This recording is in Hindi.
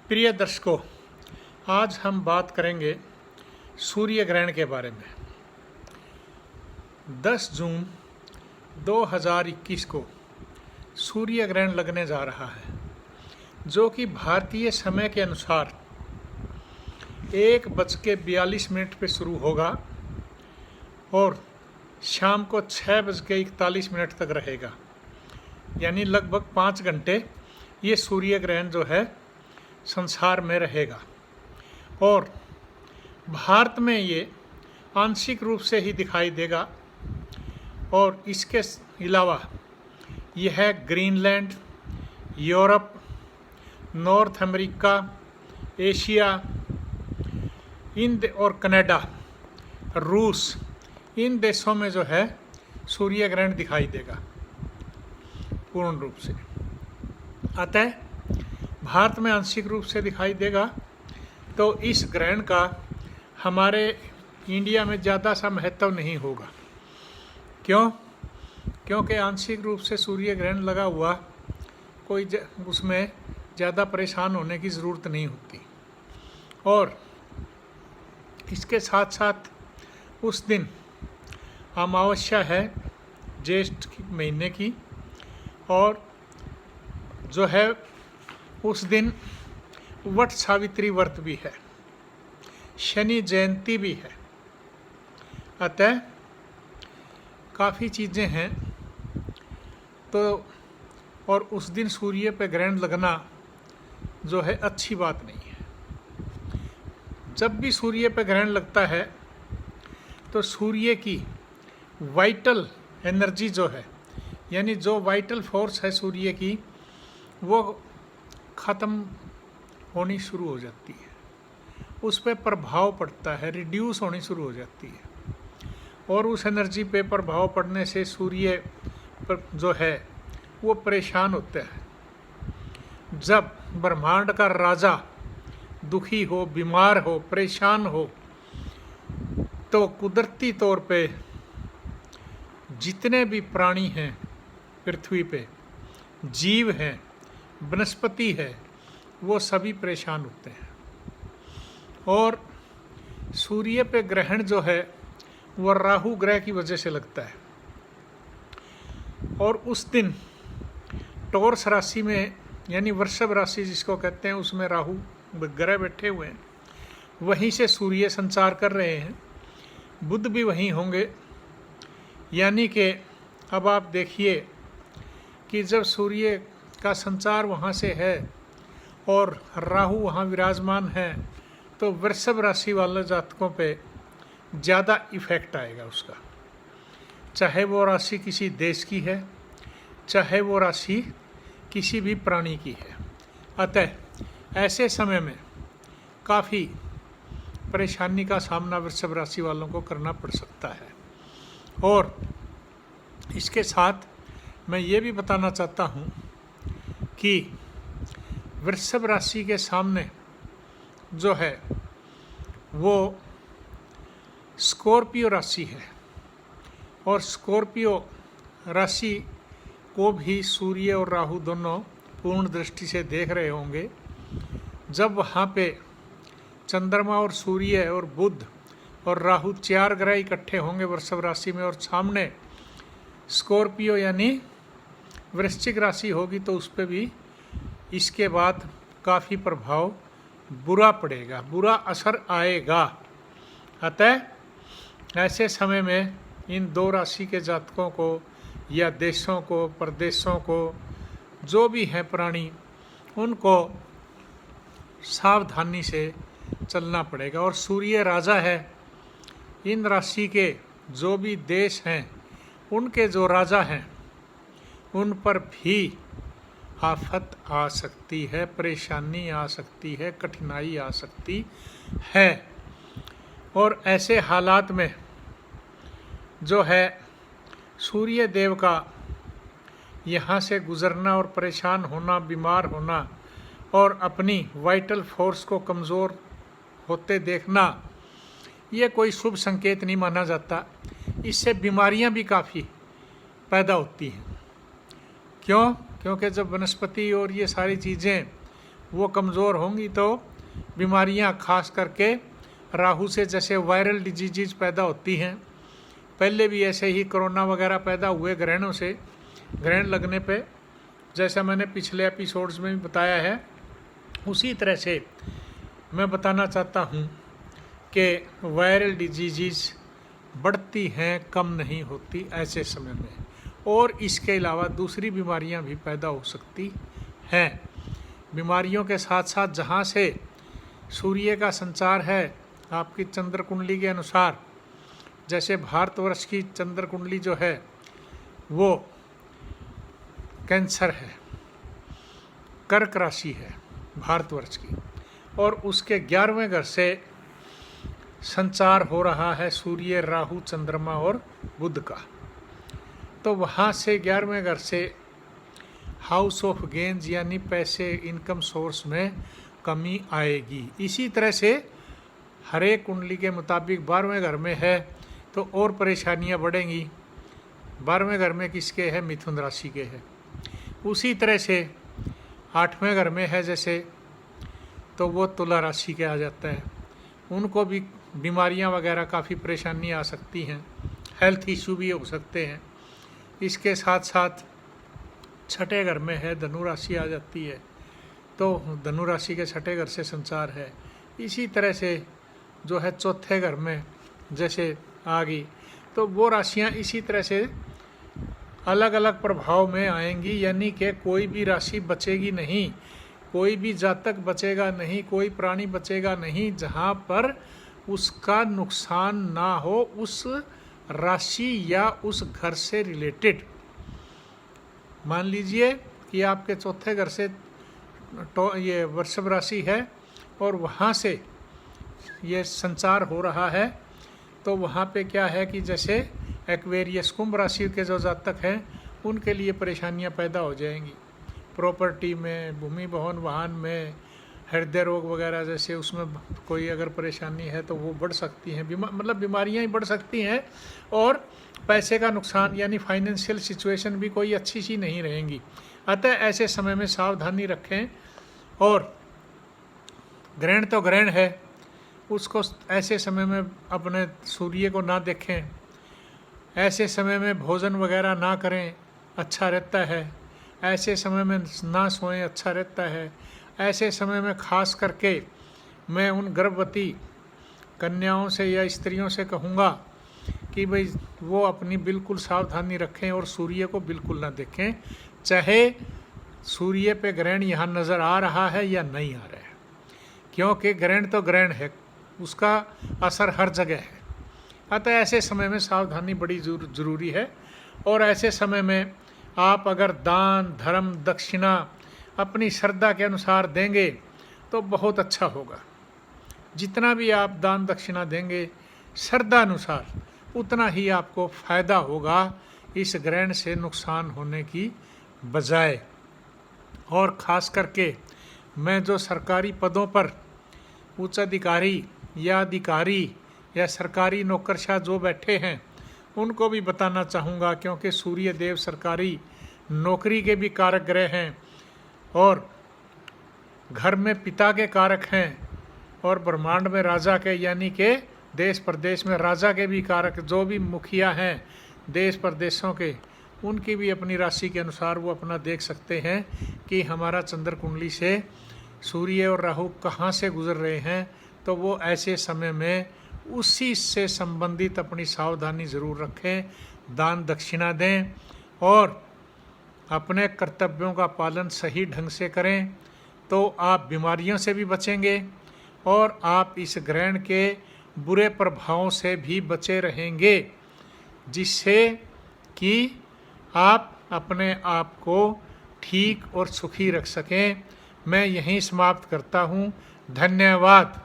प्रिय दर्शकों, आज हम बात करेंगे सूर्य ग्रहण के बारे में। 10 जून 2021 को सूर्य ग्रहण लगने जा रहा है, जो कि भारतीय समय के अनुसार 1:42 पे शुरू होगा और शाम को 6:41 तक रहेगा। यानी लगभग 5 घंटे ये सूर्य ग्रहण जो है संसार में रहेगा। और भारत में ये आंशिक रूप से ही दिखाई देगा। और इसके अलावा यह Greenland, Europe, north America, Asia और कनाडा, रूस, इन देशों में जो है सूर्य ग्रहण दिखाई देगा पूर्ण रूप से। अतः भारत में आंशिक रूप से दिखाई देगा, तो इस ग्रहण का हमारे इंडिया में ज़्यादा सा महत्व नहीं होगा। क्यों? क्योंकि आंशिक रूप से सूर्य ग्रहण लगा हुआ कोई उसमें ज़्यादा परेशान होने की ज़रूरत नहीं होती। और इसके साथ साथ उस दिन अमावस्या है ज्येष्ठ महीने की, और जो है उस दिन वट सावित्री व्रत भी है, शनि जयंती भी है। अतः काफ़ी चीज़ें हैं। तो और उस दिन सूर्य पे ग्रहण लगना जो है अच्छी बात नहीं है। जब भी सूर्य पे ग्रहण लगता है तो सूर्य की वाइटल एनर्जी जो है, यानी जो वाइटल फोर्स है सूर्य की, वो ख़त्म होनी शुरू हो जाती है। उस पर प्रभाव पड़ता है, रिड्यूस होनी शुरू हो जाती है। और उस एनर्जी पे प्रभाव पड़ने से सूर्य पर जो है वो परेशान होता है। जब ब्रह्मांड का राजा दुखी हो, बीमार हो, परेशान हो, तो कुदरती तौर पे जितने भी प्राणी हैं पृथ्वी पे, जीव हैं, वनस्पति है, वो सभी परेशान होते हैं। और सूर्य पे ग्रहण जो है वह राहु ग्रह की वजह से लगता है। और उस दिन टॉरस राशि में, यानी वृषभ राशि जिसको कहते हैं, उसमें राहु ग्रह बैठे हुए हैं। वहीं से सूर्य संचार कर रहे हैं, बुध भी वहीं होंगे। यानी कि अब आप देखिए कि जब सूर्य का संचार वहाँ से है और राहु वहाँ विराजमान है, तो वृषभ राशि वाले जातकों पे ज़्यादा इफेक्ट आएगा उसका। चाहे वो राशि किसी देश की है, चाहे वो राशि किसी भी प्राणी की है। अतः ऐसे समय में काफ़ी परेशानी का सामना वृषभ राशि वालों को करना पड़ सकता है। और इसके साथ मैं ये भी बताना चाहता हूँ कि वृषभ राशि के सामने जो है वो स्कॉर्पियो राशि है। और स्कॉर्पियो राशि को भी सूर्य और राहु दोनों पूर्ण दृष्टि से देख रहे होंगे। जब वहाँ पे चंद्रमा और सूर्य और बुध और राहु 4 ग्रह इकट्ठे होंगे वृषभ राशि में, और सामने स्कॉर्पियो यानी वृश्चिक राशि होगी, तो उस पर भी इसके बाद काफ़ी प्रभाव बुरा पड़ेगा, बुरा असर आएगा। अतः ऐसे समय में इन 2 राशि के जातकों को या देशों को, प्रदेशों को, जो भी हैं प्राणी, उनको सावधानी से चलना पड़ेगा। और सूर्य राजा है। इन राशि के जो भी देश हैं, उनके जो राजा हैं, उन पर भी आफत आ सकती है, परेशानी आ सकती है, कठिनाई आ सकती है। और ऐसे हालात में जो है सूर्य देव का यहाँ से गुजरना और परेशान होना, बीमार होना और अपनी वाइटल फोर्स को कमज़ोर होते देखना, ये कोई शुभ संकेत नहीं माना जाता। इससे बीमारियाँ भी काफ़ी पैदा होती हैं। क्यों? क्योंकि जब वनस्पति और ये सारी चीज़ें वो कमज़ोर होंगी तो बीमारियां खास करके राहु से जैसे वायरल डिजीज़ पैदा होती हैं। पहले भी ऐसे ही कोरोना वगैरह पैदा हुए ग्रहणों से, ग्रहण लगने पे, जैसा मैंने पिछले एपिसोड्स में भी बताया है। उसी तरह से मैं बताना चाहता हूँ कि वायरल डिजीज़ बढ़ती हैं, कम नहीं होती ऐसे समय में, और इसके अलावा दूसरी बीमारियां भी पैदा हो सकती हैं। बीमारियों के साथ साथ जहाँ से सूर्य का संचार है आपकी चंद्र कुंडली के अनुसार, जैसे भारतवर्ष की चंद्र कुंडली जो है वो कैंसर है, कर्क राशि है भारतवर्ष की, और उसके 11वें घर से संचार हो रहा है सूर्य, राहु, चंद्रमा और बुध का। तो वहाँ से 11वें घर से हाउस ऑफ गेन्स यानी पैसे, इनकम सोर्स में कमी आएगी। इसी तरह से हर एक कुंडली के मुताबिक 12वें घर में है तो और परेशानियाँ बढ़ेंगी। 12वें घर में किसके है? मिथुन राशि के है। उसी तरह से 8वें घर में है जैसे, तो वो तुला राशि के आ जाता है। उनको भी बीमारियां वगैरह काफ़ी परेशानी आ सकती हैं, हेल्थ इशू भी हो सकते हैं। इसके साथ साथ छठे घर में है, धनु राशि आ जाती है, तो धनु राशि के छठे घर से संचार है। इसी तरह से जो है चौथे घर में जैसे आ गई, तो वो राशियां इसी तरह से अलग अलग प्रभाव में आएंगी, यानी कि कोई भी राशि बचेगी नहीं, कोई भी जातक बचेगा नहीं, कोई प्राणी बचेगा नहीं जहाँ पर उसका नुकसान ना हो उस राशि या उस घर से रिलेटेड। मान लीजिए कि आपके चौथे घर से ये वृषभ राशि है और वहाँ से ये संचार हो रहा है, तो वहाँ पे क्या है कि जैसे एक्वेरियस कुंभ राशि के जो जातक हैं उनके लिए परेशानियाँ पैदा हो जाएंगी, प्रॉपर्टी में, भूमि भवन वाहन में, हृदय रोग वगैरह जैसे उसमें कोई अगर परेशानी है तो वो बढ़ सकती हैं। मतलब बीमारियां ही बढ़ सकती हैं, और पैसे का नुकसान यानी फाइनेंशियल सिचुएशन भी कोई अच्छी सी नहीं रहेंगी। अतः ऐसे समय में सावधानी रखें, और ग्रहण तो ग्रहण है, उसको ऐसे समय में अपने सूर्य को ना देखें, ऐसे समय में भोजन वगैरह ना करें, अच्छा रहता है। ऐसे समय में ना सोएं, अच्छा रहता है। ऐसे समय में खास करके मैं उन गर्भवती कन्याओं से या स्त्रियों से कहूँगा कि भाई वो अपनी बिल्कुल सावधानी रखें और सूर्य को बिल्कुल ना देखें, चाहे सूर्य पे ग्रहण यहाँ नज़र आ रहा है या नहीं आ रहा है, क्योंकि ग्रहण तो ग्रहण है, उसका असर हर जगह है। अतः ऐसे समय में सावधानी बड़ी ज़रूरी है। और ऐसे समय में आप अगर दान, धर्म, दक्षिणा अपनी श्रद्धा के अनुसार देंगे तो बहुत अच्छा होगा। जितना भी आप दान दक्षिणा देंगे श्रद्धा अनुसार, उतना ही आपको फ़ायदा होगा इस ग्रहण से नुकसान होने की बजाय। और ख़ास करके मैं जो सरकारी पदों पर उच्च अधिकारी या अधिकारी या सरकारी नौकरशाह जो बैठे हैं उनको भी बताना चाहूँगा, क्योंकि सूर्य देव सरकारी नौकरी के भी कारक ग्रह हैं, और घर में पिता के कारक हैं, और ब्रह्मांड में राजा के यानी कि देश प्रदेश में राजा के भी कारक, जो भी मुखिया हैं देश प्रदेशों के, उनकी भी अपनी राशि के अनुसार वो अपना देख सकते हैं कि हमारा चंद्र कुंडली से सूर्य और राहु कहाँ से गुजर रहे हैं। तो वो ऐसे समय में उसी से संबंधित अपनी सावधानी ज़रूर रखें, दान दक्षिणा दें और अपने कर्तव्यों का पालन सही ढंग से करें, तो आप बीमारियों से भी बचेंगे और आप इस ग्रहण के बुरे प्रभावों से भी बचे रहेंगे, जिससे कि आप अपने आप को ठीक और सुखी रख सकें। मैं यहीं समाप्त करता हूँ। धन्यवाद।